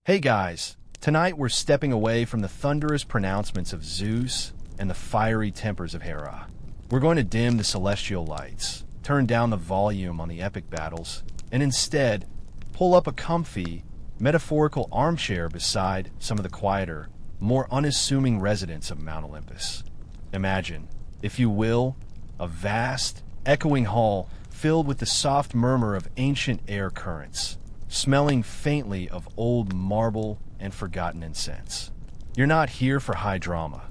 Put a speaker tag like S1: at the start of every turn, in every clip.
S1: Hey guys, tonight we're stepping away from the thunderous pronouncements of Zeus and the fiery tempers of Hera. We're going to dim the celestial lights, turn down the volume on the epic battles, and instead pull up a comfy, metaphorical armchair beside some of the quieter, more unassuming residents of Mount Olympus. Imagine, if you will, a vast, echoing hall filled with the soft murmur of ancient air currents, smelling faintly of old marble and forgotten incense. You're not here for high drama.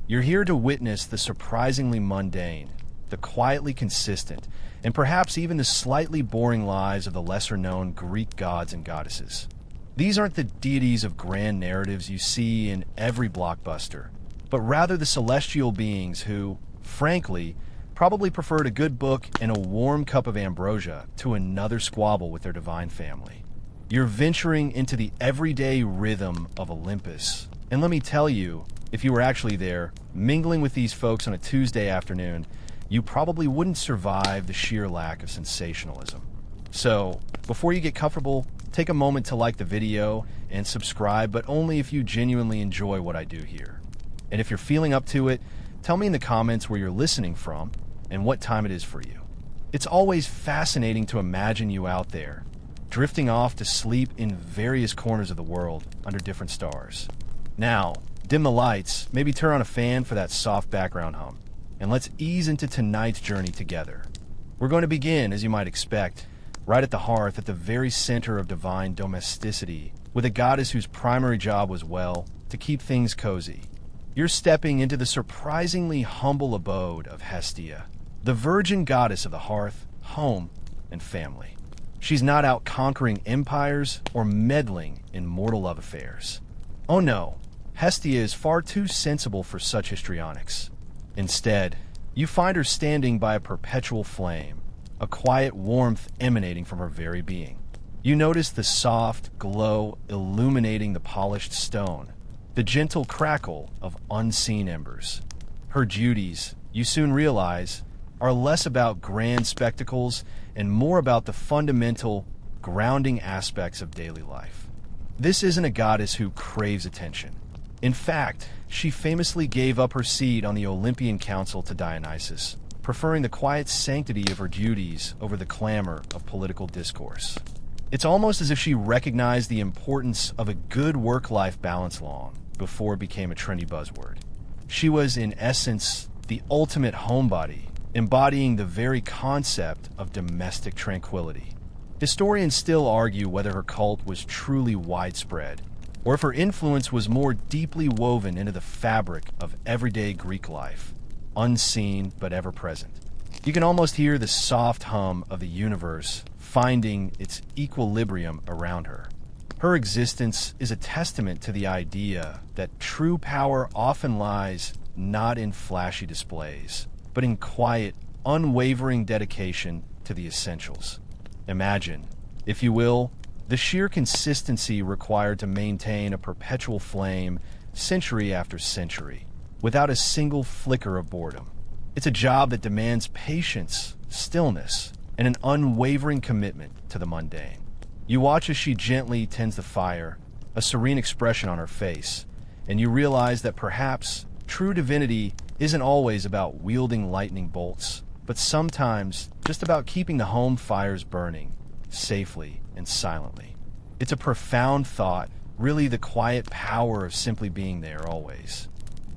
S1: You're here to witness the surprisingly mundane, the quietly consistent, and perhaps even the slightly boring lives of the lesser-known Greek gods and goddesses. These aren't the deities of grand narratives you see in every blockbuster, but rather the celestial beings who, frankly, probably preferred a good book and a warm cup of ambrosia to another squabble with their divine family. You're venturing into the everyday rhythm of Olympus. And let me tell you, if you were actually there, mingling with these folks on a Tuesday afternoon, you probably wouldn't survive the sheer lack of sensationalism. So, before you get comfortable, take a moment to like the video and subscribe, but only if you genuinely enjoy what I do here. And if you're feeling up to it, tell me in the comments where you're listening from and what time it is for you. It's always fascinating to imagine you out there, drifting off to sleep in various corners of the world under different stars. Now, dim the lights, maybe turn on a fan for that soft background hum, and let's ease into tonight's journey together. We're going to begin, as you might expect, right at the hearth, at the very center of divine domesticity, with a goddess whose primary job was, well, to keep things cozy. You're stepping into the surprisingly humble abode of Hestia, the virgin goddess of the hearth, home, and family. She's not out conquering empires or meddling in mortal love affairs. Oh no, Hestia is far too sensible for such histrionics. Instead, you find her standing by a perpetual flame, a quiet warmth emanating from her very being. You notice the soft glow illuminating the polished stone, the gentle crackle of unseen embers. Her duties, you soon realize, are less about grand spectacles and more about the fundamental, grounding aspects of daily life. This isn't a goddess who craves attention. In fact, she famously gave up her seat on the Olympian council to Dionysus, preferring the quiet sanctity of her duties over the clamor of political discourse. It's almost as if she recognized the importance of a good work-life balance long before it became a trendy buzzword. She was, in essence, the ultimate homebody, embodying the very concept of domestic tranquility. Historians still argue whether her cult was truly widespread, or if her influence was more deeply woven into the fabric of everyday Greek life, unseen but ever present. You can almost hear the soft hum of the universe finding its equilibrium around her. Her existence is a testament to the idea that true power often lies not in flashy displays, but in quiet, unwavering dedication to the essentials. Imagine, if you will, the sheer consistency required to maintain a perpetual flame century after century, without a single flicker of boredom. It's a job that demands patience, stillness, and an unwavering commitment to the mundane. You watch as she gently tends the fire, a serene expression on her face, and you realize that perhaps true divinity isn't always about wielding lightning bolts, but sometimes just about keeping the home fires burning, safely and silently. It's a profound thought, really the quiet power of simply being there always.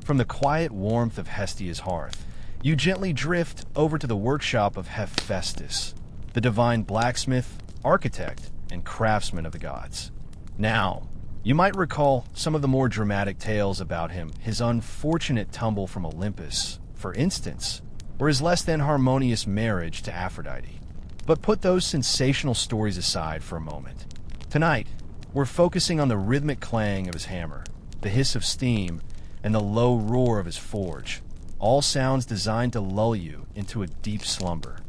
S1: From the quiet warmth of Hestia's hearth, you gently drift over to the workshop of Hephaestus, the divine blacksmith, architect, and craftsman of the gods. Now, you might recall some of the more dramatic tales about him, his unfortunate tumble from Olympus, for instance, or his less than harmonious marriage to Aphrodite. But put those sensational stories aside for a moment. Tonight, we're focusing on the rhythmic clang of his hammer, the hiss of steam, and the low roar of his forge, all sounds designed to lull you into a deep slumber.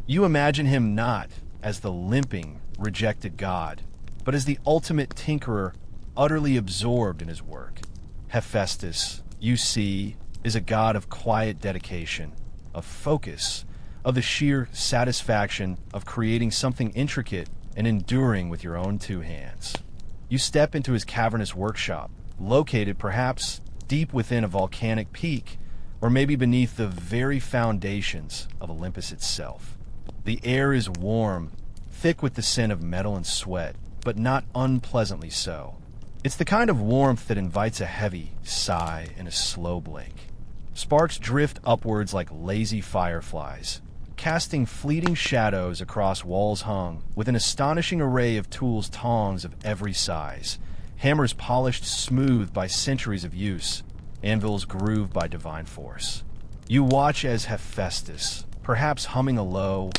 S1: You imagine him not as the limping, rejected god, but as the ultimate tinkerer, utterly absorbed in his work. Hephaestus, you see, is a god of quiet dedication, of focus, of the sheer satisfaction of creating something intricate and enduring with your own two hands. You step into his cavernous workshop, located perhaps deep within a volcanic peak, or maybe beneath the very foundations of Olympus itself. The air is warm, thick with the scent of metal and sweat, but not unpleasantly so. It's the kind of warmth that invites a heavy sigh and a slow blink. Sparks drift upwards like lazy fireflies, casting fleeting shadows across walls hung with an astonishing array of tools, tongs of every size, hammers polished smooth by centuries of use, anvils grooved by divine force. You watch as Hephaestus, perhaps humming a low,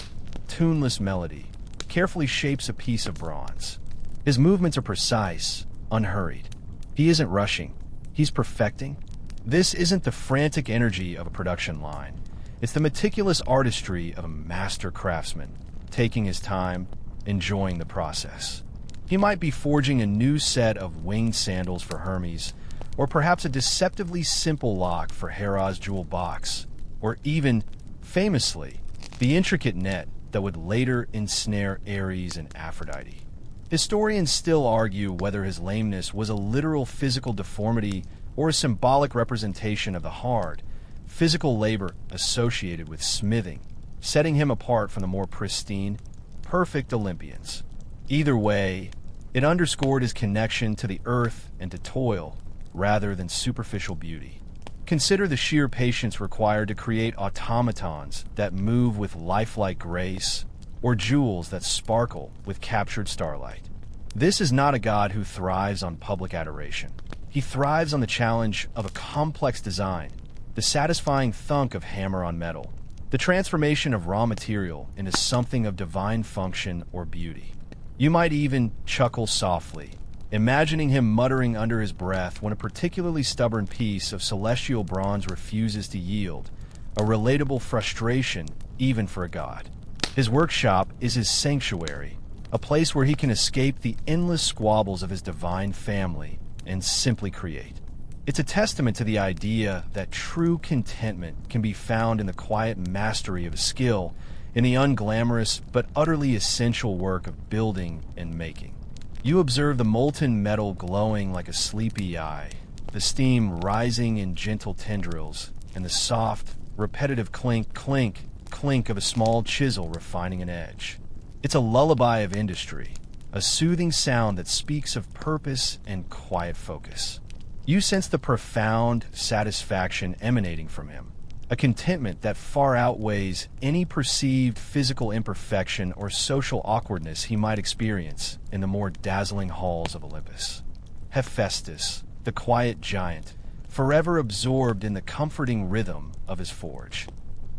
S1: tuneless melody, carefully shapes a piece of bronze. His movements are precise, unhurried. He isn't rushing, he's perfecting. This isn't the frantic energy of a production line. It's the meticulous artistry of a master craftsman, taking his time, enjoying the process. He might be forging a new set of winged sandals for Hermes, or perhaps a deceptively simple lock for Hera's jewel box, or even, famously, the intricate net that would later ensnare Ares and Aphrodite. Historians still argue whether his lameness was a literal physical deformity or a symbolic representation of the hard, physical labor associated with smithing, setting him apart from the more pristine, perfect Olympians. Either way, it underscored his connection to the earth and to toil, rather than superficial beauty. Consider the sheer patience required to create automatons that move with lifelike grace, or jewels that sparkle with captured starlight. This is not a god who thrives on public adoration. He thrives on the challenge of a complex design, the satisfying thunk of hammer on metal, the transformation of raw material into something of divine function or beauty. You might even chuckle softly, imagining him muttering under his breath when a particularly stubborn piece of celestial bronze refuses to yield, a relatable frustration even for a god. His workshop is his sanctuary, a place where he can escape the endless squabbles of his divine family and simply create. It's a testament to the idea that true contentment can be found in the quiet mastery of a skill, in the unglamorous but utterly essential work of building and making. You observe the molten metal glowing like a sleepy eye, the steam rising in gentle tendrils, and the soft, repetitive clink, clink, clink of a small chisel refining an edge. It's a lullaby of industry, a soothing sound that speaks of purpose and quiet focus. You sense the profound satisfaction emanating from him, a contentment that far outweighs any perceived physical imperfection or social awkwardness he might experience in the more dazzling halls of Olympus. Hephaestus, the quiet giant, forever absorbed in the comforting rhythm of his forge.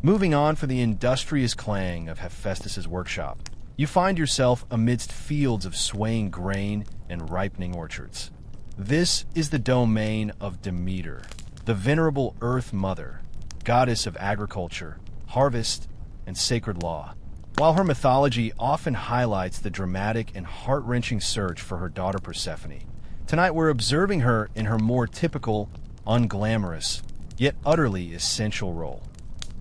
S1: Moving on from the industrious clang of Hephaestus's workshop, you find yourself amidst fields of swaying grain and ripening orchards. This is the domain of Demeter, the venerable Earth Mother, goddess of agriculture, harvest, and sacred law. While her mythology often highlights the dramatic and heart-wrenching search for her daughter Persephone, tonight we're observing her in her more typical, unglamorous, yet utterly essential role,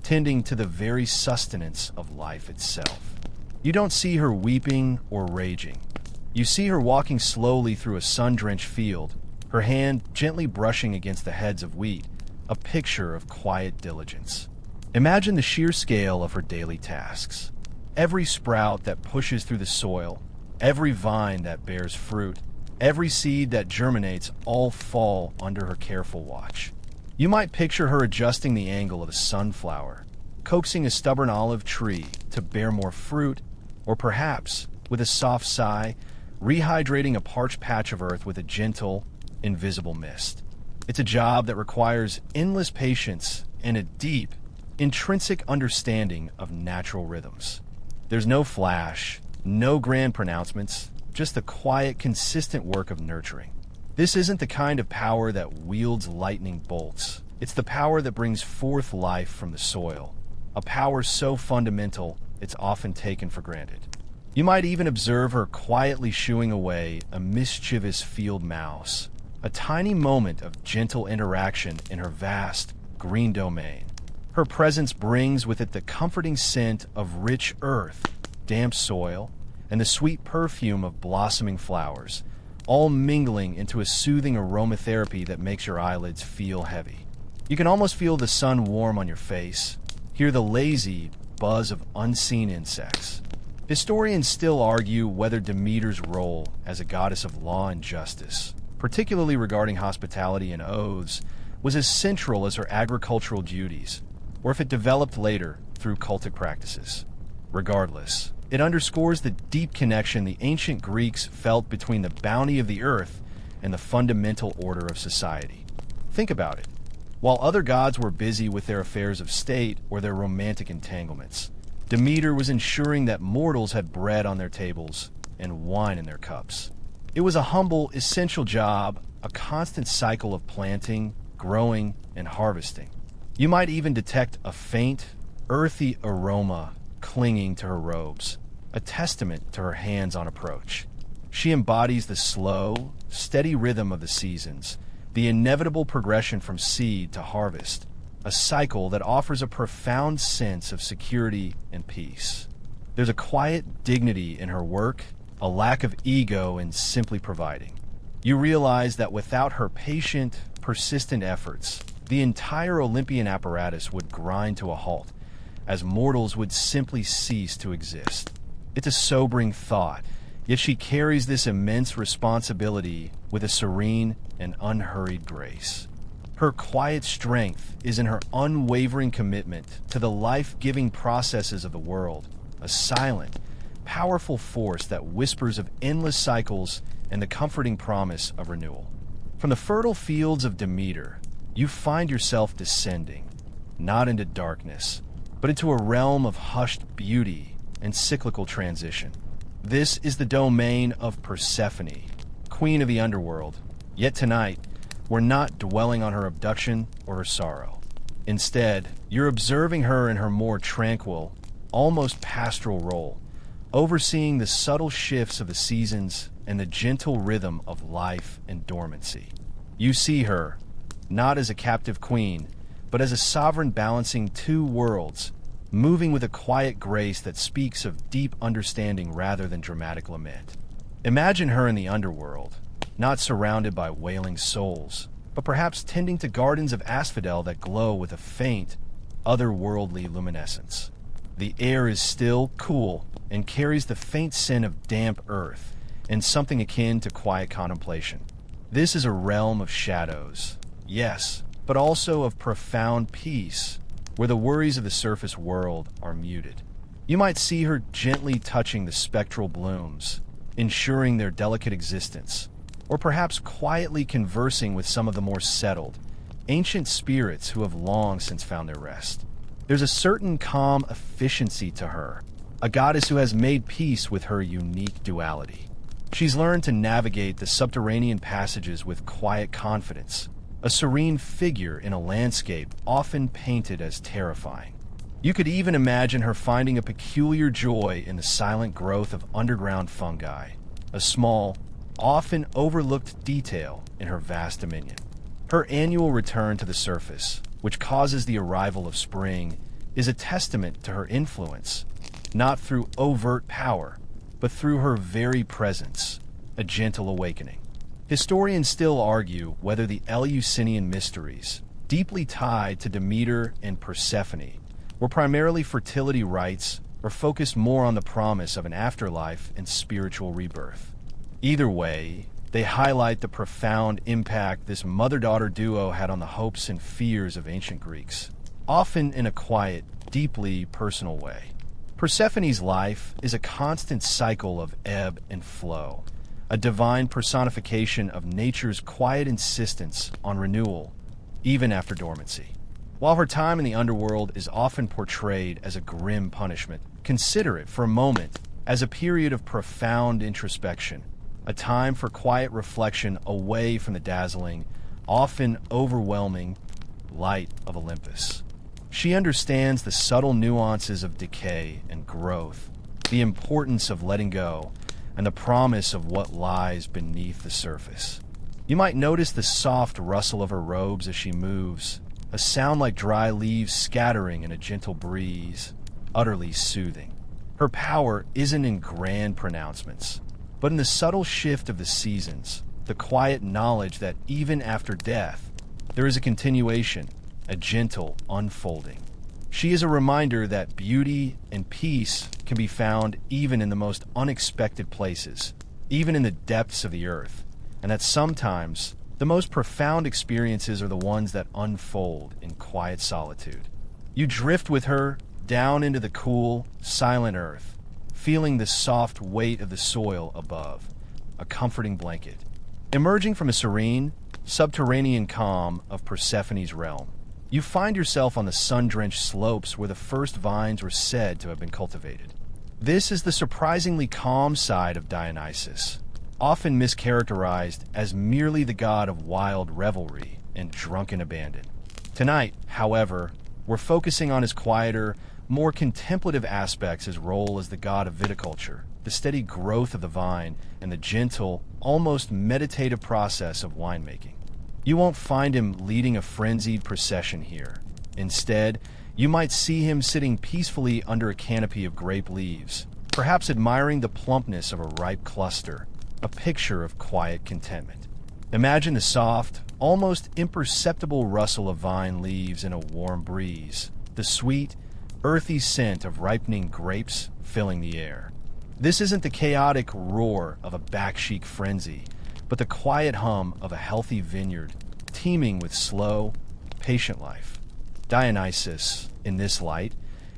S1: tending to the very sustenance of life itself. You don't see her weeping or raging. You see her walking slowly through a sun-drenched field, her hand gently brushing against the heads of wheat, a picture of quiet diligence. Imagine the sheer scale of her daily tasks. Every sprout that pushes through the soil, every vine that bears fruit, every seed that germinates all fall under her careful watch. You might picture her adjusting the angle of a sunflower, coaxing a stubborn olive tree to bear more fruit, or perhaps, with a soft sigh, rehydrating a parched patch of earth with a gentle, invisible mist. It's a job that requires endless patience and a deep, intrinsic understanding of natural rhythms. There's no flash, no grand pronouncements, just the quiet, consistent work of nurturing. This isn't the kind of power that wields lightning bolts. It's the power that brings forth life from the soil, a power so fundamental it's often taken for granted. You might even observe her quietly shooing away a mischievous field mouse, a tiny moment of gentle interaction in her vast, green domain. Her presence brings with it the comforting scent of rich earth, damp soil, and the sweet perfume of blossoming flowers, all mingling into a soothing aromatherapy that makes your eyelids feel heavy. You can almost feel the sun warm on your face, hear the lazy buzz of unseen insects. Historians still argue whether Demeter's role as a goddess of law and justice, particularly regarding hospitality and oaths, was as central as her agricultural duties, or if it developed later through cultic practices. Regardless, it underscores the deep connection the ancient Greeks felt between the bounty of the earth and the fundamental order of society. Think about it. While other gods were busy with their affairs of state or their romantic entanglements, Demeter was ensuring that mortals had bread on their tables and wine in their cups. It was a humble, essential job, a constant cycle of planting, growing, and harvesting. You might even detect a faint, earthy aroma clinging to her robes, a testament to her hands-on approach. She embodies the slow, steady rhythm of the seasons, the inevitable progression from seed to harvest, a cycle that offers a profound sense of security and peace. There's a quiet dignity in her work, a lack of ego in simply providing. You realize that without her patient, persistent efforts, the entire Olympian apparatus would grind to a halt, as mortals would simply cease to exist. It's a sobering thought, yet she carries this immense responsibility with a serene and unhurried grace. Her quiet strength is in her unwavering commitment to the life-giving processes of the world, a silent, powerful force that whispers of endless cycles and the comforting promise of renewal. From the fertile fields of Demeter, you find yourself descending, not into darkness, but into a realm of hushed beauty and cyclical transition. This is the domain of Persephone, queen of the underworld. Yet tonight, we're not dwelling on her abduction or her sorrow. Instead, you're observing her in her more tranquil, almost pastoral role, overseeing the subtle shifts of the seasons and the gentle rhythm of life and dormancy. You see her, not as a captive queen, but as a sovereign balancing two worlds, moving with a quiet grace that speaks of deep understanding rather than dramatic lament. Imagine her in the underworld, not surrounded by wailing souls, but perhaps tending to gardens of asphodel that glow with a faint, otherworldly luminescence. The air is still, cool, and carries the faint scent of damp earth and something akin to quiet contemplation. This is a realm of shadows, yes, but also of profound peace, where the worries of the surface world are muted. You might see her gently touching the spectral blooms, ensuring their delicate existence, or perhaps quietly conversing with some of the more settled, ancient spirits who have long since found their rest. There's a certain calm efficiency to her, a goddess who has made peace with her unique duality. She's learned to navigate the subterranean passages with quiet confidence, a serene figure in a landscape often painted as terrifying. You could even imagine her finding a peculiar joy in the silent growth of underground fungi, a small, often overlooked detail in her vast dominion. Her annual return to the surface, which causes the arrival of spring, is a testament to her influence, not through overt power, but through her very presence, a gentle awakening. Historians still argue whether the Eleusinian mysteries, deeply tied to Demeter and Persephone, were primarily fertility rites or focused more on the promise of an afterlife and spiritual rebirth. Either way, they highlight the profound impact this mother-daughter duo had on the hopes and fears of ancient Greeks, often in a quiet, deeply personal way. Persephone's life is a constant cycle of ebb and flow, a divine personification of nature's quiet insistence on renewal, even after dormancy. While her time in the underworld is often portrayed as a grim punishment, consider it for a moment as a period of profound introspection, a time for quiet reflection away from the dazzling, often overwhelming light of Olympus. She understands the subtle nuances of decay and growth, the importance of letting go, and the promise of what lies beneath the surface. You might notice the soft rustle of her robes as she moves, a sound like dry leaves scattering in a gentle breeze, utterly soothing. Her power isn't in grand pronouncements, but in the subtle shift of the seasons, the quiet knowledge that even after death, there is a continuation, a gentle unfolding. She is a reminder that beauty and peace can be found even in the most unexpected places, even in the depths of the earth, and that sometimes the most profound experiences are the ones that unfold in quiet solitude. You drift with her down into the cool, silent earth, feeling the soft weight of the soil above, a comforting blanket. Emerging from a serene, subterranean calm of Persephone's realm, you find yourself on the sun-drenched slopes where the first vines were said to have been cultivated. This is the surprisingly calm side of Dionysus, often mischaracterized as merely the god of wild revelry and drunken abandon. Tonight, however, we're focusing on his quieter, more contemplative aspects, his role as the god of viticulture, the steady growth of the vine, and the gentle, almost meditative process of winemaking. You won't find him leading a frenzied procession here. Instead, you might see him sitting peacefully under a canopy of grape leaves, perhaps admiring the plumpness of a ripe cluster, a picture of quiet contentment. Imagine the soft, almost imperceptible rustle of vine leaves in a warm breeze, the sweet, earthy scent of ripening grapes filling the air. This isn't the chaotic roar of a backsheek frenzy, but the quiet hum of a healthy vineyard teeming with slow, patient life. Dionysus, in this light,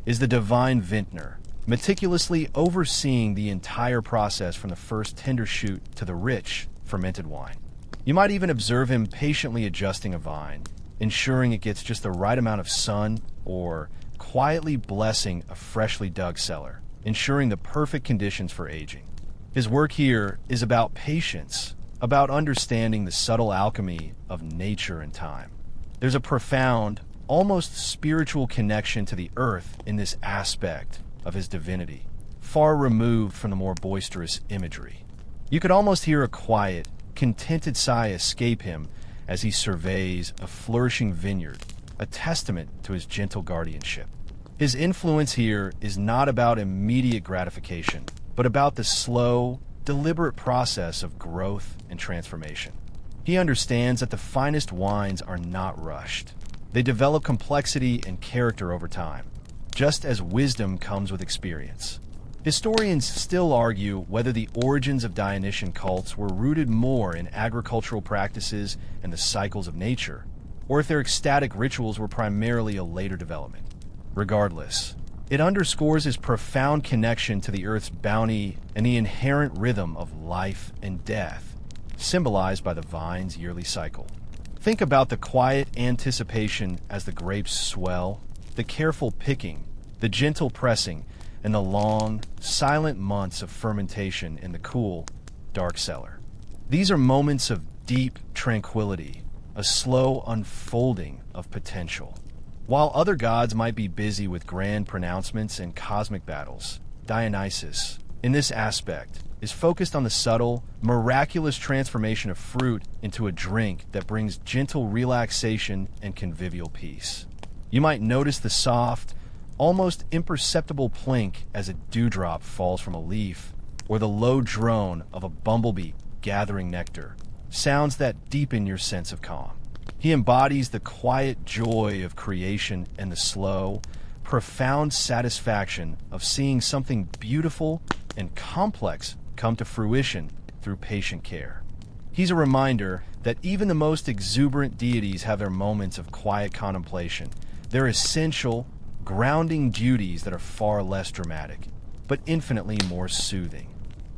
S1: is the divine vintner, meticulously overseeing the entire process from the first tender shoot to the rich, fermented wine. You might even observe him patiently adjusting a vine, ensuring it gets just the right amount of sun, or quietly blessing a freshly dug cellar, ensuring the perfect conditions for aging. His work here is about patience, about understanding the subtle alchemy of nature and time. There's a profound, almost spiritual connection to the earth in this aspect of his divinity, far removed from the more boisterous imagery. You could almost hear a quiet, contented sigh escape him as he surveys a flourishing vineyard, a testament to his gentle guardianship. His influence here is not about immediate gratification, but about the slow, deliberate process of growth and transformation. He understands that the finest wines are not rushed. They develop complexity and character over time, just as wisdom comes with experience. Historians still argue whether the origins of Dionysian cults were rooted more in agricultural practices and the cycles of nature, or if their ecstatic rituals were primarily a later development. Regardless, it underscores his profound connection to the earth's bounty and the inherent rhythm of life and death, symbolized by the vine's yearly cycle. Think about the quiet anticipation as the grapes swell, the careful picking, the gentle pressing, and the long, silent months of fermentation in the cool, dark cellar. These are moments of deep tranquility, a slow unfolding of potential. While other gods might be busy with grand pronouncements and cosmic battles, Dionysus, in this aspect, is focused on the subtle, miraculous transformation of fruit into a drink that brings gentle relaxation and convivial peace. You might notice the soft, almost imperceptible plink as a dewdrop falls from a leaf, or the low drone of a bumblebee gathering nectar, sounds that deepen your sense of calm. He embodies the quiet joy of creation and the slow, profound satisfaction of seeing something beautiful and complex come to fruition through patient care. He's a reminder that even the most exuberant deities have their moments of quiet contemplation, their essential, grounding duties that are far less dramatic, but infinitely more soothing.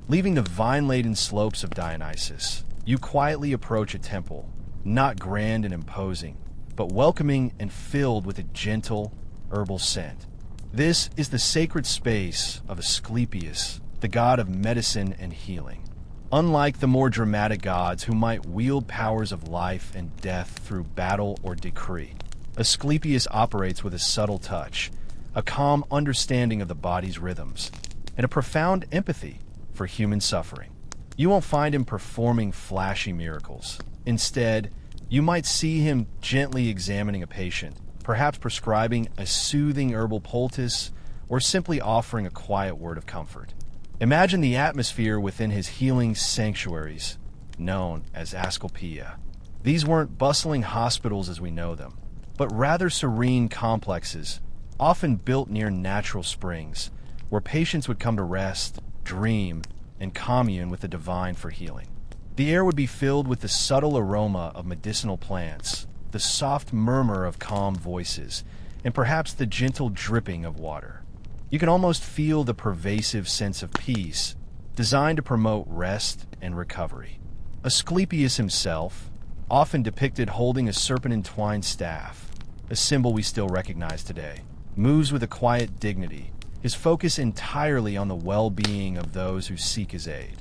S1: Leaving the vine-laden slopes of Dionysus, you quietly approach a temple, not grand and imposing, but welcoming and filled with a gentle, herbal scent. This is the sacred space of Asclepius, the god of medicine and healing. Unlike the more dramatic gods who might wield powers of life and death through battle or decree, Asclepius operates with a subtle touch, a calm understanding of the body's rhythms, and a profound empathy for human suffering. You won't find him performing flashy miracles. Instead, you might see him gently examining a patient, perhaps prescribing a soothing herbal poultice or simply offering a quiet word of comfort. Imagine the atmosphere within his healing sanctuaries, known as Asclepiae. These weren't bustling hospitals as we know them, but rather serene complexes, often built near natural springs, where patients would come to rest, dream, and commune with the divine for healing. The air would be filled with the subtle aroma of medicinal plants, the soft murmur of calm voices, and perhaps the gentle dripping of water. You can almost feel the pervasive sense of peace, designed to promote rest and recovery. Asclepius himself, often depicted holding a serpent-entwined staff, a symbol we still recognize today, moves with a quiet dignity, his focus entirely on the well-being of those who seek his aid.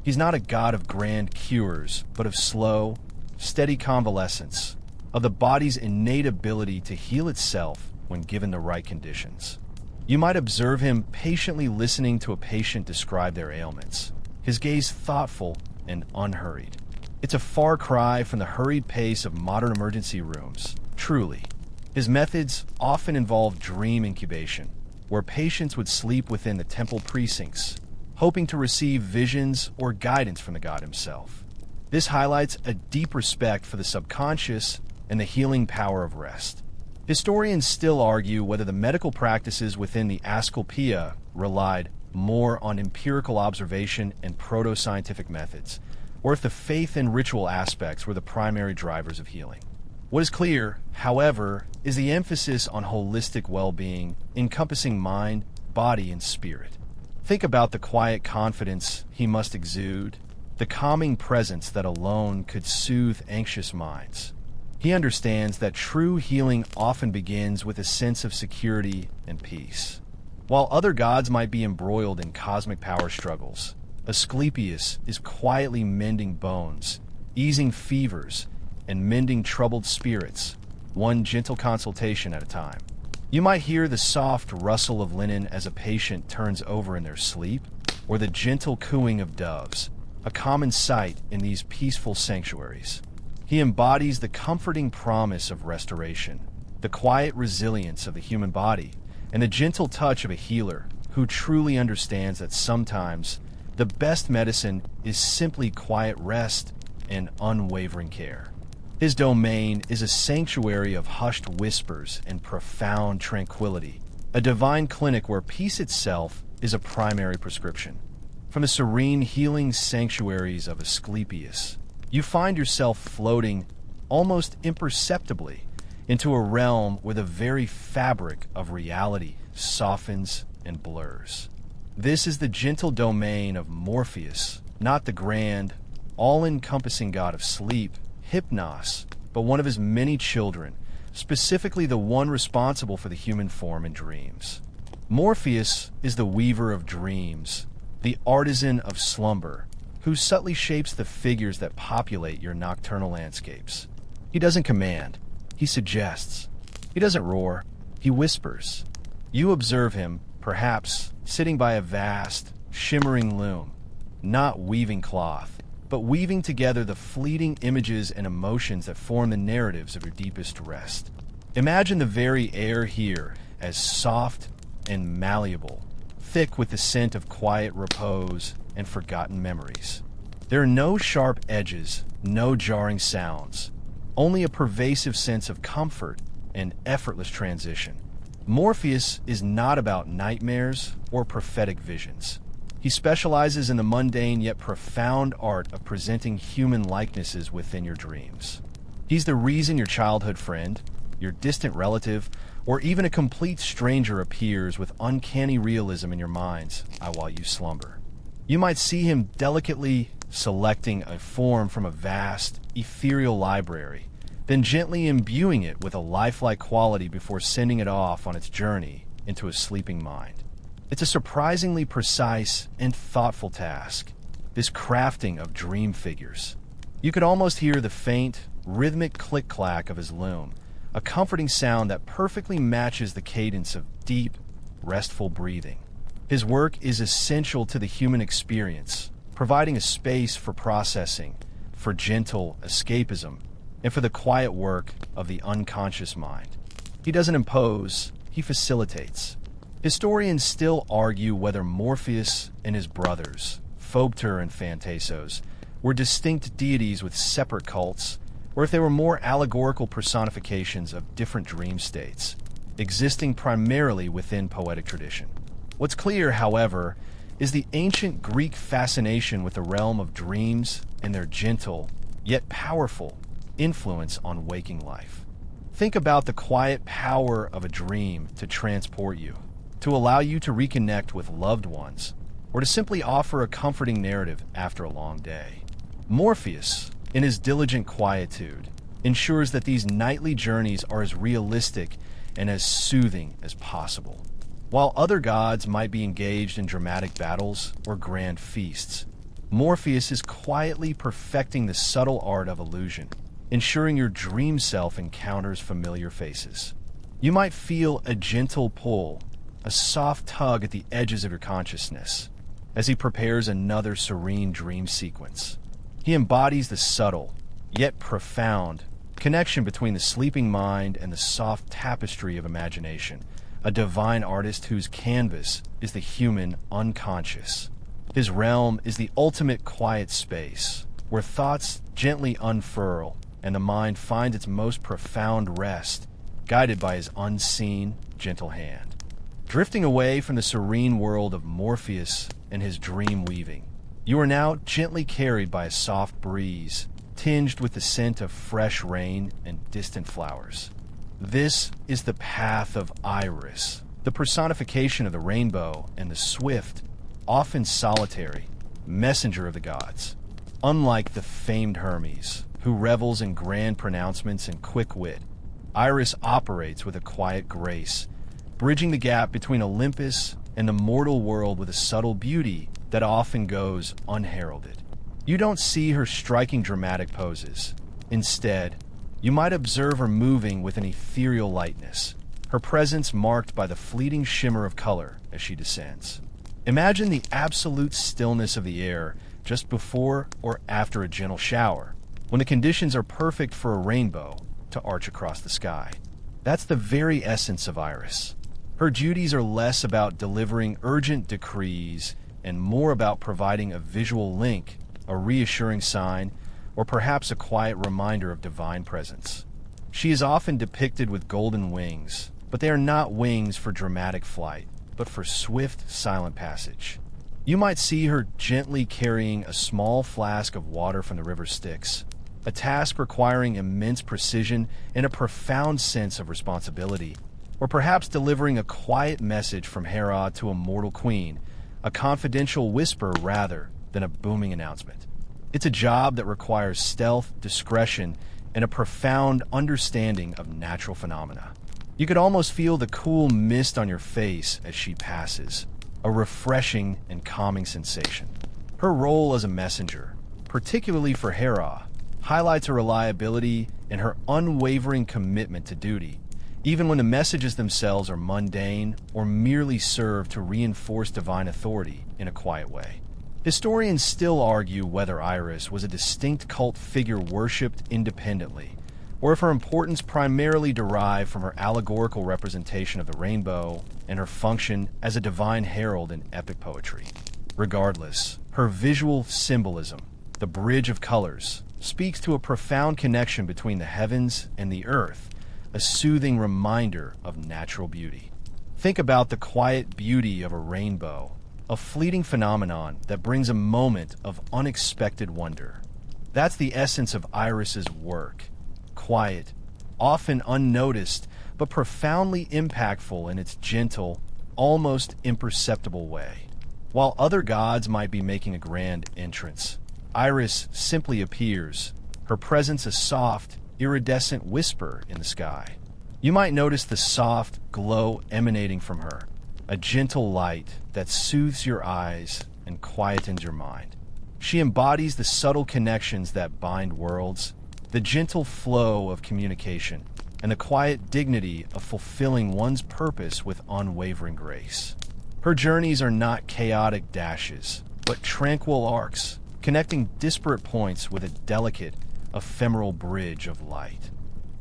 S1: He's not a god of grand cures, but of slow, steady convalescence, of the body's innate ability to heal itself when given the right conditions. You might observe him patiently listening to a patient describe their ailments, his gaze thoughtful and unhurried. It's a far cry from the hurried pace of modern emergency rooms, truly. His methods often involve dream incubation, where patients would sleep within the temple precincts, hoping to receive visions or guidance from the god himself. This highlights a deep respect for the subconscious and the healing power of rest. Historians still argue whether the medical practices within the Asclepiae relied more on empirical observation and proto-scientific methods, or if the faith and ritual aspects were the primary drivers of healing. What is clear, however, is the emphasis on holistic well-being, encompassing mind, body, and spirit. Think about the quiet confidence he must exude, the calming presence that alone could soothe anxious minds. He understands that true healing often begins with a sense of security and peace. While other gods might be embroiled in cosmic power struggles, Asclepius is quietly mending bones, easing fevers, and mending troubled spirits, one gentle consultation at a time. You might hear the soft rustle of linen as a patient turns over in their sleep, or the gentle cooing of doves, a common sight in these peaceful sanctuaries. He embodies the comforting promise of restoration, the quiet resilience of the human body, and the gentle touch of a healer who truly understands that sometimes the best medicine is simply quiet rest and unwavering care. His domain is a sanctuary of hushed whispers and profound tranquility, a divine clinic where peace itself is a primary prescription. From the serene healing sanctuaries of Asclepius, you find yourself floating almost imperceptibly into a realm where the very fabric of reality softens and blurs. This is the gentle domain of Morpheus, not the grand, all-encompassing god of sleep, Hypnos, but one of his many children, specifically the one responsible for the human form in dreams. Morpheus is the weaver of dreams, the artisan of slumber, who subtly shapes the figures that populate your nocturnal landscapes. He doesn't command, he suggests. He doesn't roar, he whispers. You observe him, perhaps, sitting by a vast, shimmering loom, not weaving cloth, but weaving together the fleeting images and emotions that form the narratives of your deepest rest. Imagine the very air here as soft and malleable, thick with the scent of quiet repose and forgotten memories. There are no sharp edges, no jarring sounds, only a pervasive sense of comfort and effortless transition. Morpheus is not about nightmares or prophetic visions. He specializes in the mundane yet profound art of presenting human likenesses within your dreams. He's the reason your childhood friend, your distant relative, or even a complete stranger appears with uncanny realism in your mind's eye while you slumber. You might see him delicately selecting a form from a vast, ethereal library, then gently imbuing it with a lifelike quality before sending it off on its journey into a sleeping mind. It's a surprisingly precise and thoughtful task, this crafting of dream figures. You could almost hear the faint, rhythmic click-clack of his loom, a comforting sound that perfectly matches the cadence of deep, restful breathing. His work is essential to the human experience, providing a space for processing, for gentle escapism, and for the quiet work of the unconscious mind. He doesn't impose, he facilitates. Historians still argue whether Morpheus and his brothers, Phobter and Phantasos, were distinct deities with separate cults, or if they were more allegorical personifications of different dream states, existing primarily within poetic tradition. What's clear, however, is the ancient Greek fascination with the realm of dreams and their gentle, yet powerful, influence on waking life. Think about the quiet power of a dream to transport you, to allow you to reconnect with loved ones, or to simply offer a comforting narrative after a long day. Morpheus, in his diligent quietude, ensures that these nightly journeys are as realistic and as soothing as possible. While other gods might be engaged in dramatic battles or grand feasts, Morpheus is quietly perfecting the subtle art of illusion, ensuring your dream self encounters familiar faces. You might feel a gentle pull, a soft tug at the edges of your consciousness, as he prepares another serene dream sequence. He embodies the subtle, yet profound, connection between the sleeping mind and the soft tapestry of imagination, a divine artist whose canvas is the human unconscious. His realm is the ultimate quiet space, where thoughts gently unfurl and the mind finds its most profound rest, guided by his unseen, gentle hand. Drifting away from the serene world of Morpheus and his dream weaving, you are now gently carried by a soft breeze, tinged with the scent of fresh rain and distant flowers. This is the path of Iris, the personification of the rainbow and the swift, often solitary, messenger of the gods. Unlike the famed Hermes, who revels in grand pronouncements and quick wit, Iris operates with a quiet grace, bridging the gap between Olympus and the mortal world with a subtle beauty that often goes unheralded. You don't see her striking dramatic poses. Instead, you might observe her moving with an ethereal lightness, her presence marked by the fleeting shimmer of color as she descends. Imagine the absolute stillness of the air just before or after a gentle shower, when the conditions are perfect for a rainbow to arch across the sky. That's the very essence of Iris. Her duties are less about delivering urgent decrees and more about providing a visual link, a reassuring sign, or perhaps a quiet reminder of divine presence. She is often depicted with golden wings, but they are not wings for dramatic flight, but for swift, silent passage. You might see her gently carrying a small flask of water from the river Styx, a task requiring immense precision and a profound sense of responsibility, or perhaps delivering a quiet message from Hera to a mortal queen, a confidential whisper rather than a booming announcement. It's a job that requires stealth, discretion, and a profound understanding of natural phenomena. You could almost feel the cool mist on your face as she passes, a refreshing and calming sensation. Her role as a messenger, particularly for Hera, highlights her reliability and her unwavering commitment to duty, even when the messages themselves are mundane or merely serve to reinforce divine authority in a quiet way. Historians still argue whether Iris was a distinct cult figure worshipped independently, or if her importance primarily derived from her allegorical representation of the rainbow and her function as a divine herald in epic poetry. Regardless, her visual symbolism, the bridge of colors, speaks to a profound connection between the heavens and the earth, a soothing reminder of natural beauty. Think about the quiet beauty of a rainbow, a fleeting phenomenon that brings a moment of unexpected wonder. That's the essence of Iris's work. Quiet, often unnoticed, but profoundly impactful in its gentle, almost imperceptible way. While other gods might be making a grand entrance, Iris simply appears, her presence a soft, iridescent whisper in the sky. You might notice the soft glow emanating from her, a gentle light that soothes your eyes and quietens your mind. She embodies the subtle connections that bind worlds, the gentle flow of communication, and the quiet dignity of fulfilling one's purpose with unwavering grace. Her journeys are not chaotic dashes, but tranquil arcs, connecting disparate points with a delicate, ephemeral bridge of light.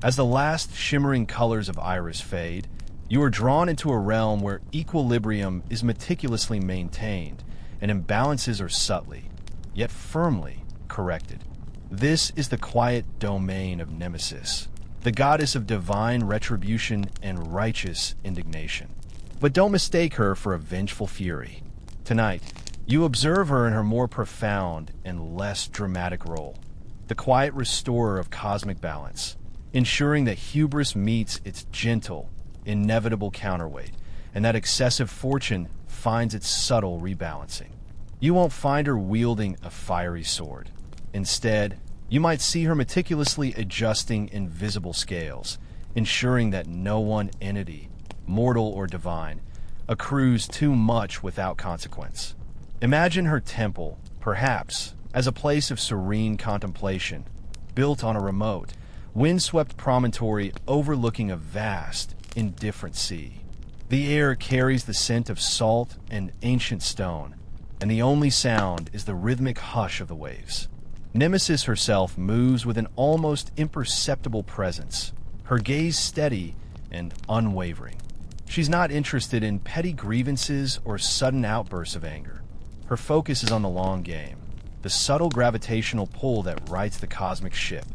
S1: As the last shimmering colors of Iris fade, You are drawn into a realm where equilibrium is meticulously maintained and imbalances are subtly, yet firmly, corrected. This is the quiet domain of Nemesis, the goddess of divine retribution and righteous indignation. But don't mistake her for a vengeful fury. Tonight, you observe her in her more profound and less dramatic role, the quiet restorer of cosmic balance, ensuring that hubris meets its gentle, inevitable counterweight, and that excessive fortune finds its subtle rebalancing. You won't find her wielding a fiery sword. Instead, you might see her meticulously adjusting invisible scales, ensuring that no one entity, mortal or divine, accrues too much without consequence. Imagine her temple, perhaps, as a place of serene contemplation, built on a remote, windswept promontory overlooking a vast, indifferent sea. The air carries the scent of salt and ancient stone, and the only sound is the rhythmic hush of the waves. Nemesis herself moves with an almost imperceptible presence, her gaze steady and unwavering. She's not interested in petty grievances or sudden outbursts of anger. Her focus is on the long game, the subtle gravitational pull that rights the cosmic ship.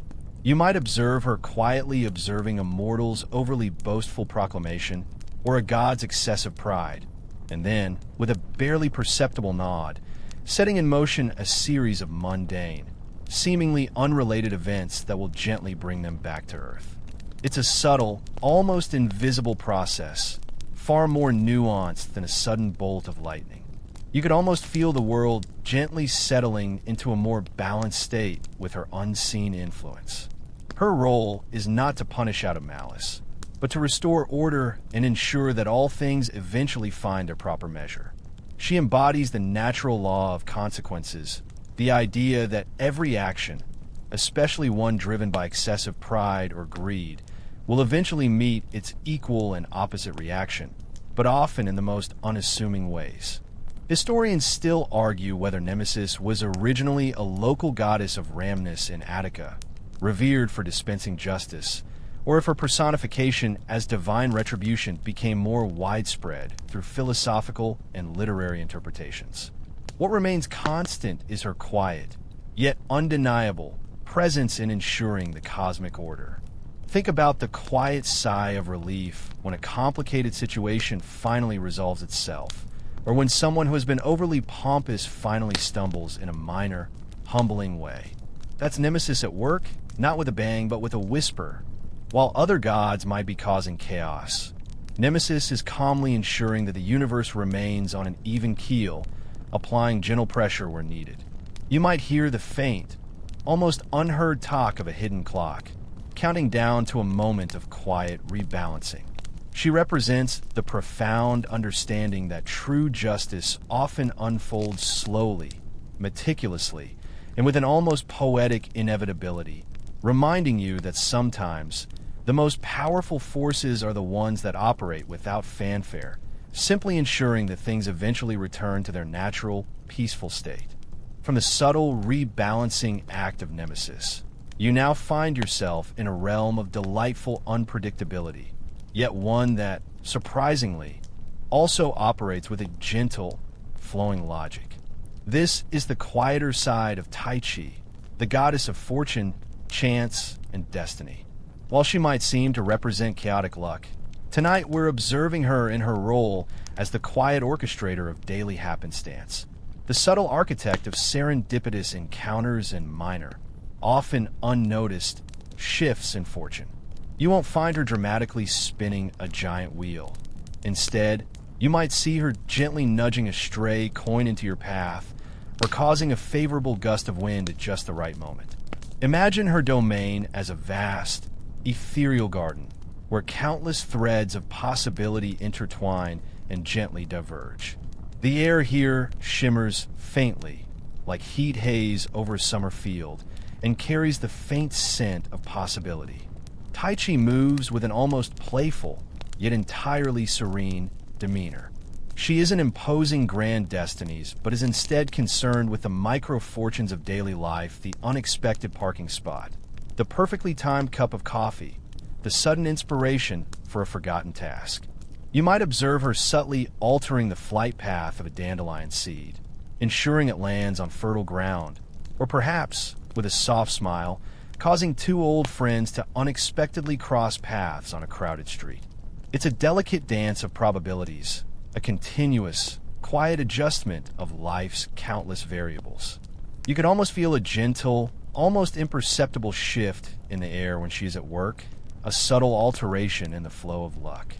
S1: You might observe her quietly observing a mortal's overly boastful proclamation or a god's excessive pride, and then, with a barely perceptible nod, setting in motion a series of mundane, seemingly unrelated events that will gently bring them back to Earth. It's a subtle, almost invisible process, far more nuanced than a sudden bolt of lightning. You could almost feel the world gently settling into a more balanced state with her unseen influence. Her role is not to punish out of malice, but to restore order and ensure that all things eventually find their proper measure. She embodies the natural law of consequences, the idea that every action, especially one driven by excessive pride or greed, will eventually meet its equal and opposite reaction, but often in the most unassuming ways. Historians still argue whether Nemesis was originally a local goddess of Rhamnus in Attica, revered for dispensing justice, or if her personification as divine retribution became more widespread through philosophical and literary interpretations. What remains constant is her quiet, yet undeniable, presence in ensuring the cosmic order. Think about the quiet sigh of relief when a complicated situation finally resolves itself, or when someone who has been overly pompous finally stumbles in a minor, humbling way. That's Nemesis at work, not with a bang, but with a whisper. While other gods might be causing chaos, Nemesis is calmly ensuring that the universe remains on an even keel, applying gentle pressure where needed. You might hear the faint, almost unheard talk of a hidden clock, counting down to a moment of quiet rebalancing. She represents the profound understanding that true justice often unfolds slowly, meticulously, and with an almost poetic inevitability, reminding you that sometimes the most powerful forces are the ones that operate without fanfare, simply ensuring that things eventually return to their natural, peaceful state. From the subtle rebalancing act of Nemesis, you now find yourself in a realm of delightful unpredictability, yet one that, surprisingly, also operates with a gentle, flowing logic. This is the quieter side of Tai Chi, the goddess of fortune, chance, and destiny. While she might seem to represent chaotic luck, tonight we're observing her in her role as the quiet orchestrator of daily happenstance, the subtle architect of serendipitous encounters and minor, often unnoticed, shifts in fortune. You won't find her dramatically spinning a giant wheel. Instead, you might see her gently nudging a stray coin into your path or causing a favorable gust of wind at just the right moment. Imagine her domain as a vast, ethereal garden where countless threads of possibility intertwine and gently diverge. The air here shimmers faintly, like heat haze over a summer field, and carries the faint scent of possibility. Tai Chi moves with an almost playful, yet entirely serene demeanor. She isn't imposing grand destinies, but is instead concerned with the micro-fortunes of daily life, the unexpected parking spot, the perfectly timed cup of coffee, the sudden inspiration for a forgotten task. You might observe her subtly altering the flight path of a dandelion seed, ensuring it lands on fertile ground, or perhaps, with a soft smile, causing two old friends to unexpectedly cross paths on a crowded street. It's a delicate dance of probabilities, a continuous, quiet adjustment of life's countless variables. You could almost feel a gentle, almost imperceptible shift in the air when she's at work, a subtle alteration in the flow of luck.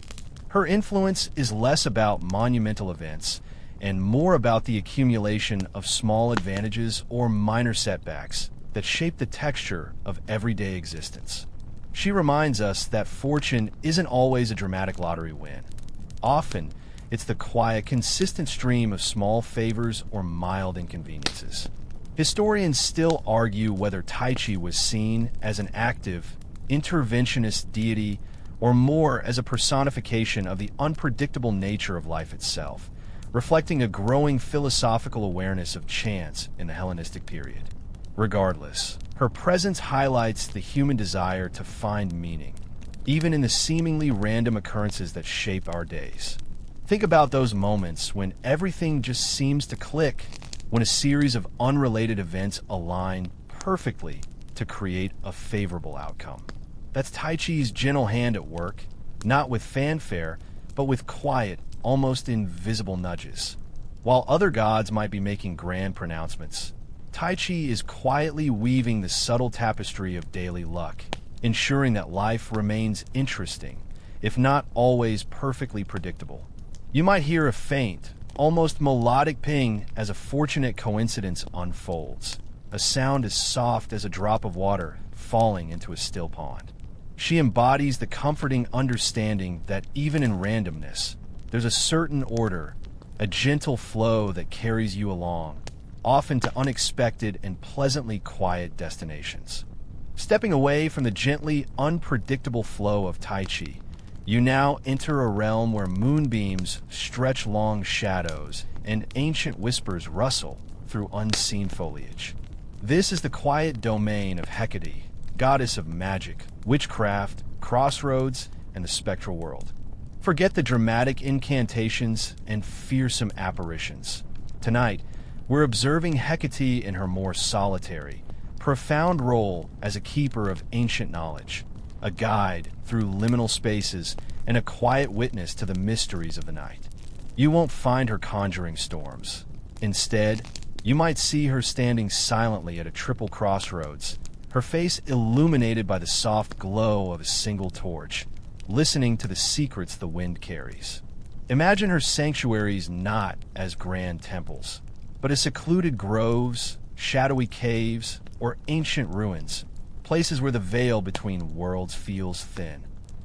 S1: Her influence is less about monumental events and more about the accumulation of small advantages or minor setbacks that shape the texture of everyday existence. She reminds us that fortune isn't always a dramatic lottery win. Often, it's the quiet, consistent stream of small favors or mild inconveniences. Historians still argue whether Tai Chi was seen as an active, interventionist deity or more as a personification of the unpredictable nature of life itself, reflecting a growing philosophical awareness of chance in the Hellenistic period. Regardless, her presence highlights the human desire to find meaning, even in the seemingly random occurrences that shape our days. Think about those moments when everything just seems to click, when a series of unrelated events align perfectly to create a favorable outcome. That's Tai Chi's gentle hand at work, not with fanfare, but with quiet, almost invisible nudges. While other gods might be making grand pronouncements, Tai Chi is quietly weaving the subtle tapestry of daily luck, ensuring that life remains interesting, if not always perfectly predictable. You might hear a faint, almost melodic ping as a fortunate coincidence unfolds, a sound as soft as a drop of water falling into a still pond. She embodies the comforting understanding that even in randomness, there's a certain order, a gentle flow that carries you along, often to unexpected and pleasantly quiet destinations. Stepping away from the gently unpredictable flow of Tai Chi, you now enter a realm where moonbeams stretch long shadows and ancient whispers rustle through unseen foliage. This is the quiet domain of Hecate, goddess of magic, witchcraft, crossroads, and the spectral world. Forget the dramatic incantations and fearsome apparitions. Tonight, we're observing Hecate in her more solitary, profound role as a keeper of ancient knowledge, a guide through liminal spaces, and a quiet witness to the mysteries of the night. You won't find her conjuring storms. Instead, you might see her standing silently at a triple crossroads, her face illuminated by the soft glow of a single torch, listening to the secrets the wind carries. Imagine her sanctuaries not as grand temples, but as secluded groves, shadowy caves, or ancient ruins, places where the veil between worlds feels thin.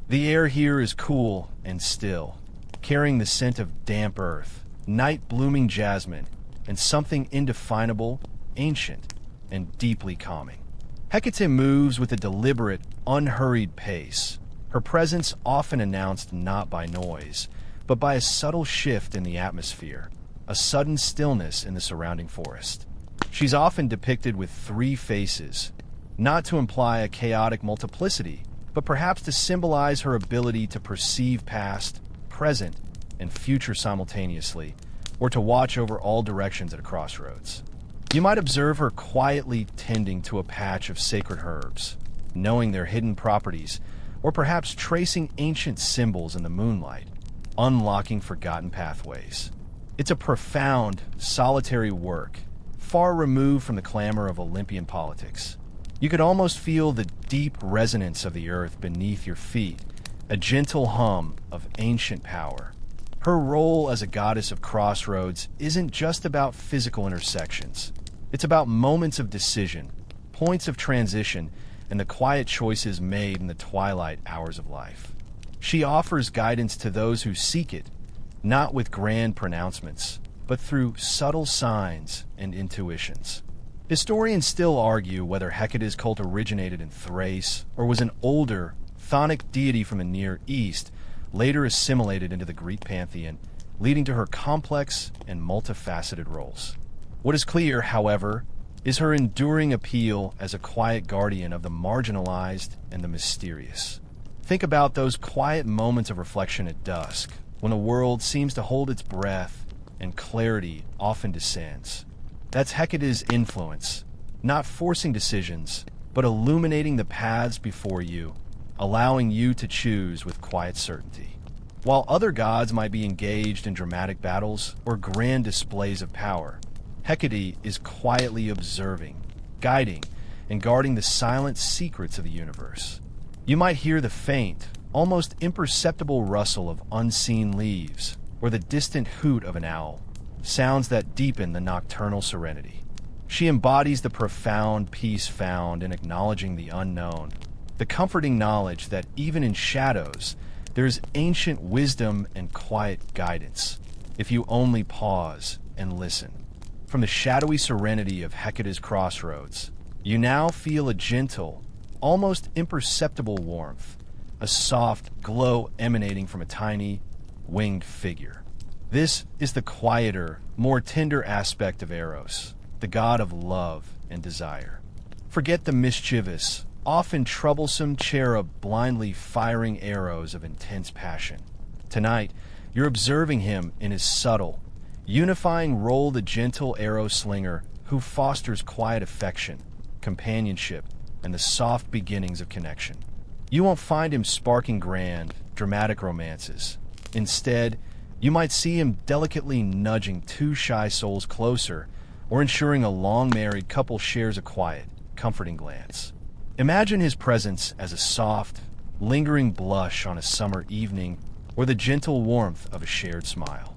S1: The air here is cool and still, carrying the scent of damp earth, night-blooming jasmine, and something indefinable, ancient, and deeply calming. Hecate moves with a deliberate, unhurried pace, her presence often announced not by noise, but by a subtle shift in the atmosphere, a sudden stillness in the surrounding forest. She's often depicted with three faces, not to imply a chaotic multiplicity, but perhaps to symbolize her ability to perceive past, present, and future simultaneously, or to watch over all directions at a crossroads. You might observe her quietly tending to a patch of sacred herbs, knowing their hidden properties, or perhaps tracing ancient symbols in the moonlight, unlocking forgotten pathways. It's a profound, solitary work, far removed from the clamor of Olympian politics. You could almost feel the deep resonance of the earth beneath your feet, a gentle hum of ancient power. Her role as a goddess of crossroads isn't just about physical intersections. It's about moments of decision, points of transition, and the quiet choices made in the twilight hours of life. She offers guidance to those who seek it, not with grand pronouncements, but through subtle signs and intuitions. Historians still argue whether Hecate's cult originated in Thrace or was an older, chthonic deity from the Near East, later assimilated into the Greek pantheon, leading to her complex and multifaceted roles. What is clear, however, is her enduring appeal as a quiet guardian of the marginalized and the mysterious. Think about those quiet moments of reflection at dusk, when the world seems to hold its breath and clarity often descends. That's Hecate's influence, not forcing decisions, but illuminating the paths before you, allowing you to choose with quiet certainty. While other gods might be engaged in dramatic battles or grand displays of power, Hecate is quietly observing, guiding, and guarding the silent secrets of the universe. You might hear the faint, almost imperceptible rustle of unseen leaves, or the distant hoot of an owl, sounds that deepen the nocturnal serenity. She embodies the profound peace found in acknowledging the unknown, the comforting knowledge that even in shadows, there is ancient wisdom and quiet guidance, if you only pause and listen. From the shadowy serenity of Hecate's crossroads, you now feel a gentle, almost imperceptible warmth, a soft glow emanating from a tiny, winged figure. This is the quieter, more tender aspect of Eros, the god of love and desire. Forget the mischievous, often troublesome cherub blindly firing arrows of intense passion. Tonight, you're observing him in his subtle, unifying role, the gentle arrow slinger who fosters quiet affection, companionship, and the soft beginnings of connection. You won't find him sparking grand, dramatic romances. Instead, you might see him delicately nudging two shy souls closer, or ensuring a long-married couple shares a quiet, comforting glance. Imagine his presence as a soft, lingering blush on a summer evening, or the gentle warmth of a shared smile.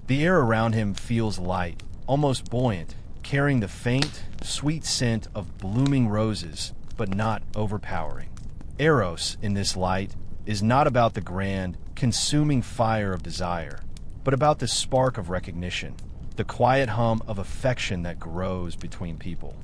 S1: The air around him feels light, almost buoyant, carrying the faint, sweet scent of blooming roses, but not overpowering. Eros, in this light, is not about the grand, consuming fire of desire, but about the spark of recognition, the quiet hum of affection that grows between people.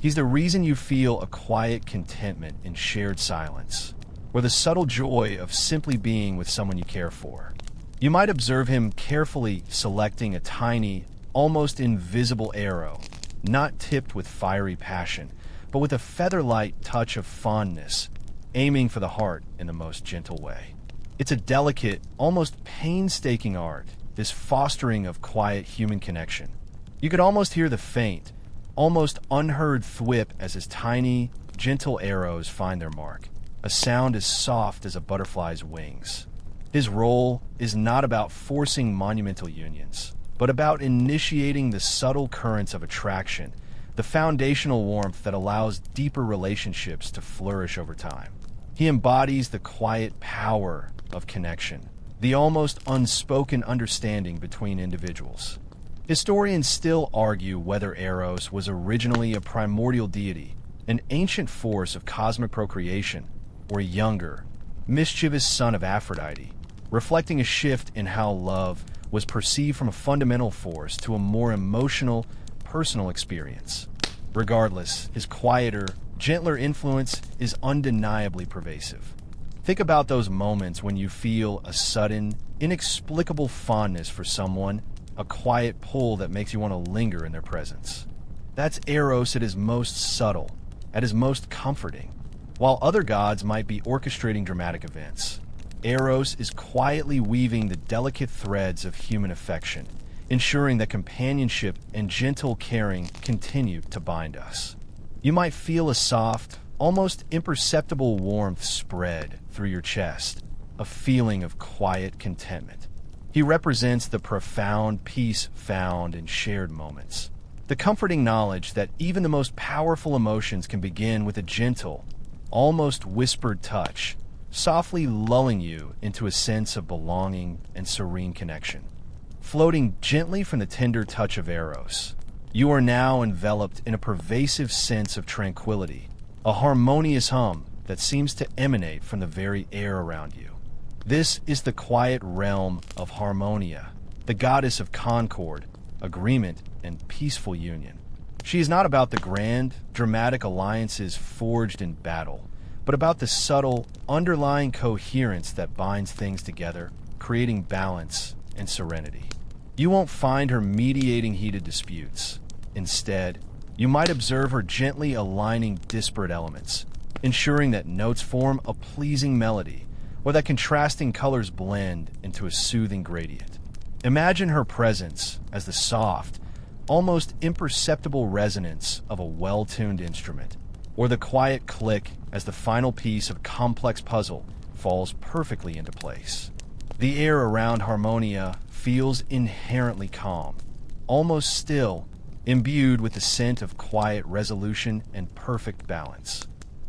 S1: He's the reason you feel a quiet contentment in shared silence, or the subtle joy of simply being with someone you care for. You might observe him carefully selecting a tiny, almost invisible arrow, not tipped with fiery passion, but with a feather-light touch of fondness, aiming for the heart in the most gentle way. It's a delicate, almost painstaking art, this fostering of quiet human connection. You could almost hear the faint, almost unheard thwip as his tiny, gentle arrows find their mark, a sound as soft as a butterfly's wings. His role is not about forcing monumental unions, but about initiating the subtle currents of attraction, the foundational warmth that allows deeper relationships to flourish over time. He embodies the quiet power of connection, the almost unspoken understanding between individuals. Historians still argue whether Eros was originally a primordial deity, an ancient force of cosmic procreation, or a younger, mischievous son of Aphrodite, reflecting a shift in how love was perceived from a fundamental force to a more emotional, personal experience. Regardless, his quieter, gentler influence is undeniably pervasive. Think about those moments when you feel a sudden, inexplicable fondness for someone, a quiet pull that makes you want to linger in their presence. That's Eros at his most subtle, at his most comforting. While other gods might be orchestrating dramatic events, Eros is quietly weaving the delicate threads of human affection, ensuring that companionship and gentle caring continue to bind us. You might feel a soft, almost imperceptible warmth spread through your chest, a feeling of quiet contentment. He represents the profound peace found in shared moments, the comforting knowledge that even the most powerful emotions can begin with a gentle, almost whispered touch, softly lulling you into a sense of belonging and serene connection. Floating gently from the tender touch of Eros, you are now enveloped in a pervasive sense of tranquility, a harmonious hum that seems to emanate from the very air around you. This is the quiet realm of Harmonia, the goddess of concord, agreement, and peaceful union. She is not about the grand, dramatic alliances forged in battle, but about the subtle, underlying coherence that binds things together, creating balance and serenity. You won't find her mediating heated disputes. Instead, you might observe her gently aligning disparate elements, ensuring that notes form a pleasing melody, or that contrasting colors blend into a soothing gradient. Imagine her presence as the soft, almost imperceptible resonance of a well-tuned instrument, or the quiet click as the final piece of a complex puzzle falls perfectly into place. The air around Harmonia feels inherently calm, almost still, imbued with the scent of quiet resolution and perfect balance.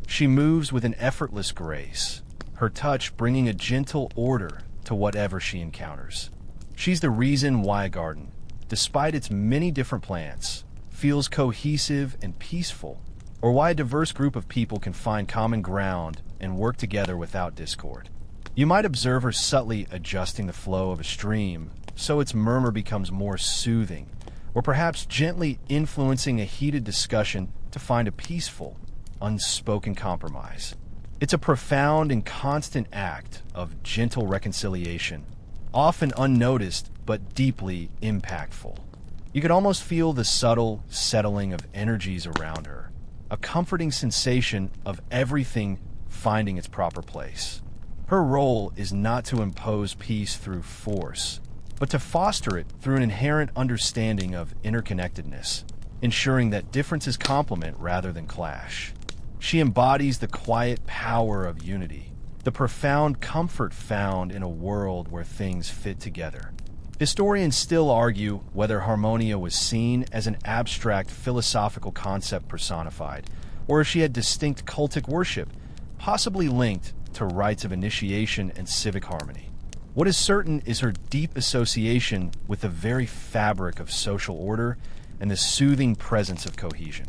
S1: She moves with an effortless grace, her touch bringing a gentle order to whatever she encounters. She's the reason why a garden, despite its many different plants, feels cohesive and peaceful, or why a diverse group of people can find common ground and work together without discord. You might observe her subtly adjusting the flow of a stream so its murmur becomes more soothing, or perhaps gently influencing a heated discussion to find a peaceful, unspoken compromise. It's a profound and constant act of gentle reconciliation, often unnoticed but deeply impactful. You could almost feel the subtle settling of energies around her, a comforting sensation of everything finding its proper place. Her role is not to impose peace through force, but to foster it through an inherent understanding of interconnectedness, ensuring that differences complement rather than clash. She embodies the quiet power of unity, the profound comfort found in a world where things fit together. Historians still argue whether Harmonia was seen as an abstract philosophical concept personified, or if she had distinct cultic worship, possibly linked to rites of initiation and civic harmony. What is certain is her deep association with the very fabric of social order and the soothing presence of cohesion.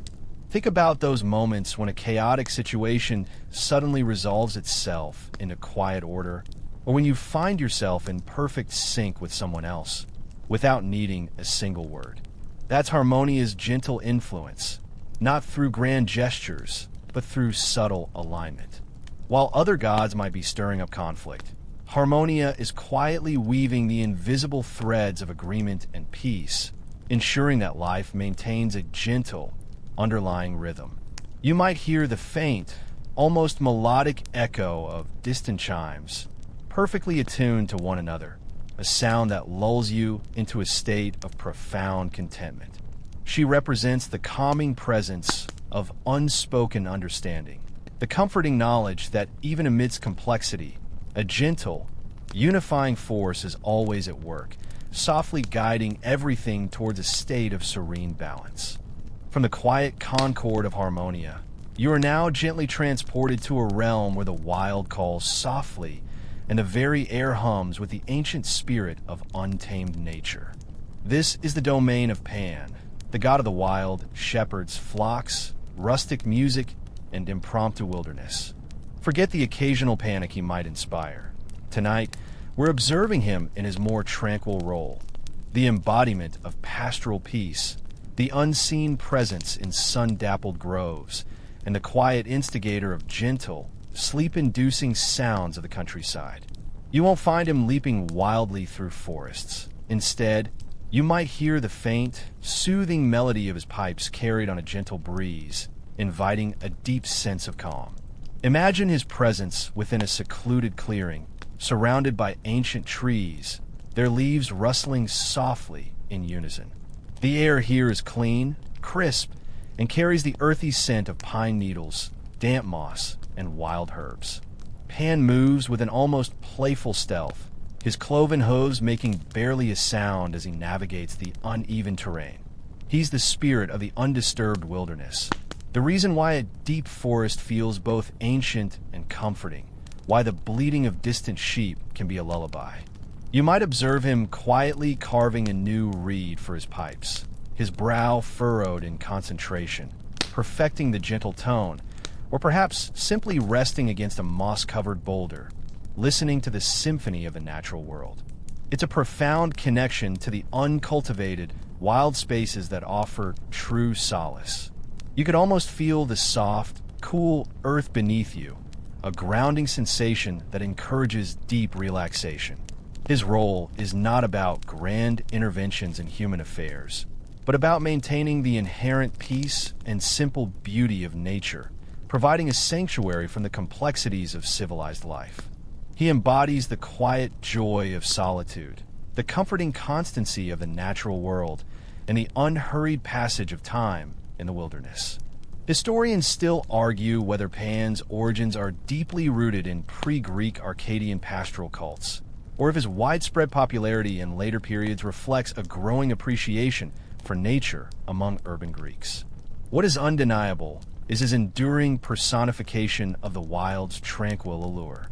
S1: Think about those moments when a chaotic situation suddenly resolves itself into quiet order, or when you find yourself in perfect sync with someone else, without needing a single word. That's Harmonia's gentle influence, not through grand gestures, but through subtle alignment. While other gods might be stirring up conflict, Harmonia is quietly weaving the invisible threads of agreement and peace, ensuring that life maintains a gentle, underlying rhythm. You might hear the faint, almost melodic echo of distant chimes, perfectly attuned to one another, a sound that lulls you into a state of profound contentment. She represents the calming presence of unspoken understanding, the comforting knowledge that even amidst complexity, a gentle, unifying force is always at work, softly guiding everything towards a state of serene balance. From the quiet concord of Harmonia, you are now gently transported to a realm where the wild calls softly and the very air hums with the ancient spirit of untamed nature. This is the domain of Pan, the god of the wild, shepherds, flocks, rustic music, and impromptu wilderness. Forget the occasional panic he might inspire. Tonight, we're observing him in his more tranquil role, the embodiment of pastoral peace, the unseen presence in sun-dappled groves, and the quiet instigator of gentle, sleep-inducing sounds of the countryside. You won't find him leaping wildly through forests. Instead, you might hear the faint, soothing melody of his pipes carried on a gentle breeze, inviting a deep sense of calm. Imagine his presence within a secluded clearing, surrounded by ancient trees, their leaves rustling softly in unison. The air here is clean, crisp, and carries the earthy scent of pine needles, damp moss, and wild herbs. Pan moves with an almost playful stealth, his cloven hooves making barely a sound as he navigates the uneven terrain. He's the spirit of the undisturbed wilderness, the reason why a deep forest feels both ancient and comforting, why the bleating of distant sheep can be a lullaby. You might observe him quietly carving a new reed for his pipes, his brow furrowed in concentration, perfecting the gentle tone, or perhaps simply resting against a moss-covered boulder, listening to the symphony of the natural world. It's a profound connection to the uncultivated, wild spaces that offer true solace. You could almost feel the soft, cool earth beneath you, a grounding sensation that encourages deep relaxation. His role is not about grand interventions in human affairs, but about maintaining the inherent peace and simple beauty of nature, providing a sanctuary from the complexities of civilized life. He embodies the quiet joy of solitude, the comforting constancy of the natural world, and the unhurried passage of time in the wilderness. Historians still argue whether Pan's origins are deeply rooted in pre-Greek Arcadian pastoral cults, or if his widespread popularity in later periods reflects a growing appreciation for nature among urban Greeks. What is undeniable is his enduring personification of the wild's tranquil allure.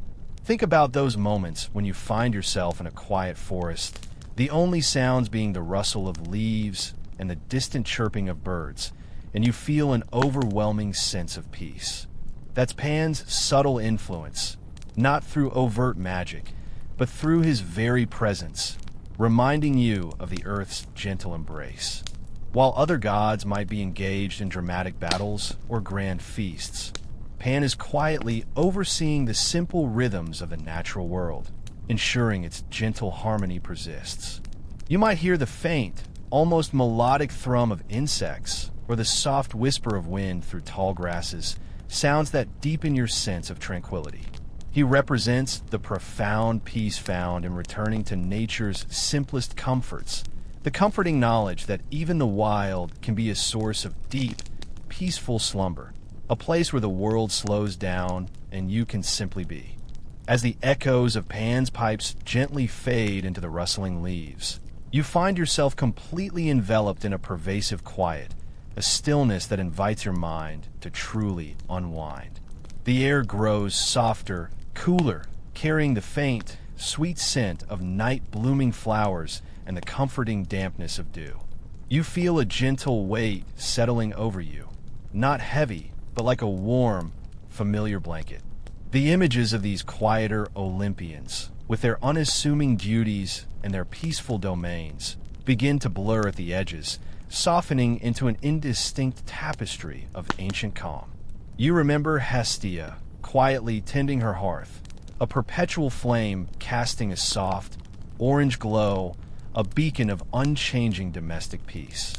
S1: Think about those moments when you find yourself in a quiet forest, the only sounds being the rustle of leaves and the distant chirping of birds, and you feel an overwhelming sense of peace. That's Pan's subtle influence, not through overt magic, but through his very presence, reminding you of the earth's gentle embrace. While other gods might be engaged in dramatic battles or grand feasts, Pan is quietly overseeing the simple rhythms of the natural world, ensuring its gentle harmony persists. You might hear the faint, almost melodic thrum of insects, or the soft whisper of wind through tall grasses, sounds that deepen your sense of tranquility. He represents the profound peace found in returning to nature's simplest comforts, the comforting knowledge that even the wild can be a source of deep, peaceful slumber, a place where the world slows down and you can simply be. As the echoes of Pan's pipes gently fade into the rustling leaves, you find yourself completely enveloped in a pervasive quiet, a stillness that invites your mind to truly unwind. The air grows softer, cooler, carrying the faint, sweet scent of night-blooming flowers and the comforting dampness of dew. You feel a gentle weight settling over you, not heavy, but like a warm, familiar blanket. The images of these quieter Olympians, with their unassuming duties and their peaceful domains, begin to blur at the edges, softening into an indistinct tapestry of ancient calm. You remember Hestia quietly tending her hearth, a perpetual flame casting a soft, orange glow, a beacon of unchanging domestic peace.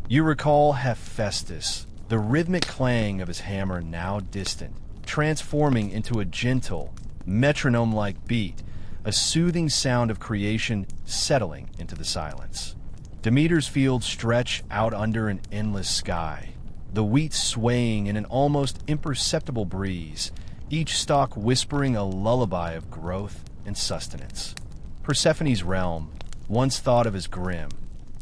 S1: You recall Hephaestus, the rhythmic clang of his hammer now distant, transforming into a gentle, metronome-like beat, a soothing sound of creation settling into the silence. Demeter's fields stretch out under an endless sky, the wheat swaying in an almost imperceptible breeze, each stalk whispering a lullaby of growth and sustenance. Persephone's realm, once thought of as grim,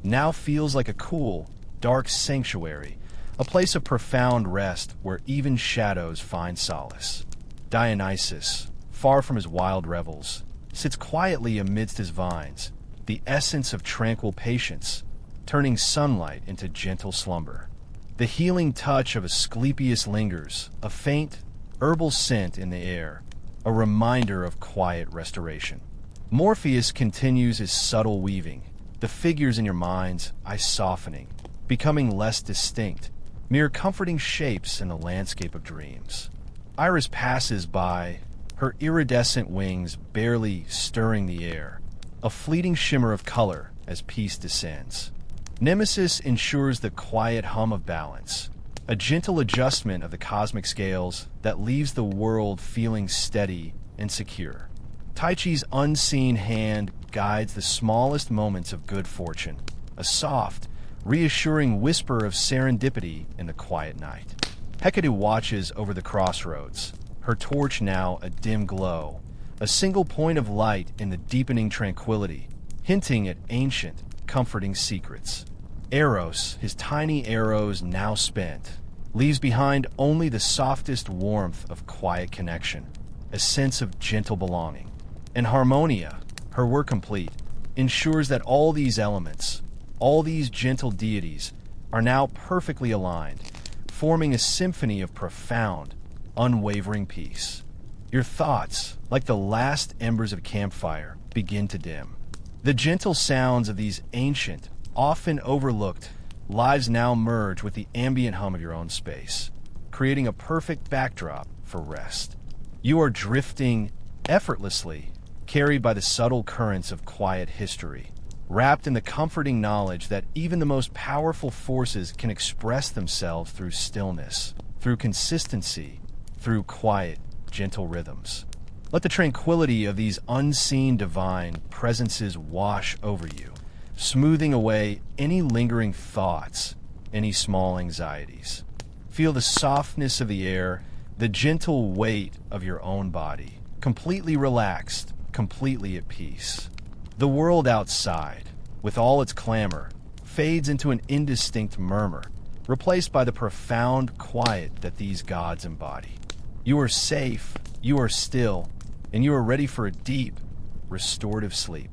S1: now feels like a cool, dark sanctuary, a place of profound rest where even shadows find solace. Dionysus, far from his wild revels, sits quietly amidst his vines, the essence of tranquil patience, turning sunlight into gentle slumber. The healing touch of Asclepius lingers, a faint, herbal scent in the air, a reminder of quiet restoration. Morpheus continues his subtle weaving, the figures in your mind's eye softening, becoming less distinct, mere comforting shapes in the landscape of dreams. Iris passes by, her iridescent wings barely stirring the air, a fleeting shimmer of color as peace descends. Nemesis ensures the quiet hum of balance, a gentle adjustment of the cosmic scales that leaves the world feeling steady and secure. Taichi's unseen hand guides the smallest moments of good fortune, a soft, reassuring whisper of serendipity in the quiet night. Hecate watches over the crossroads, her torch now a dim glow, a single point of light in the deepening tranquility, hinting at ancient, comforting secrets. Eros, his tiny arrows now spent, leaves behind only the softest warmth of quiet connection, a sense of gentle belonging. And Harmonia, her work complete, ensures that all these elements, all these gentle deities, are now perfectly aligned, forming a symphony of profound, unwavering peace. Your thoughts, like the last embers of a campfire, begin to dim. The gentle sounds of these ancient, often overlooked lives now merge with the ambient hum of your own space, creating a perfect backdrop for rest. You are drifting effortlessly, carried by the subtle currents of quiet history, wrapped in the comforting knowledge that even the most powerful forces can express themselves through stillness, through consistency, through quiet, gentle rhythms. Let the tranquility of these unseen divine presences wash over you, smoothing away any lingering thoughts, any small anxieties. Feel the softness of the air, the gentle weight of your own body, completely relaxed, completely at peace. The world outside, with all its clamor, fades into an indistinct murmur, replaced by the profound quiet that these gods embody. You are safe, you are still, and you are ready for a deep, restorative sleep.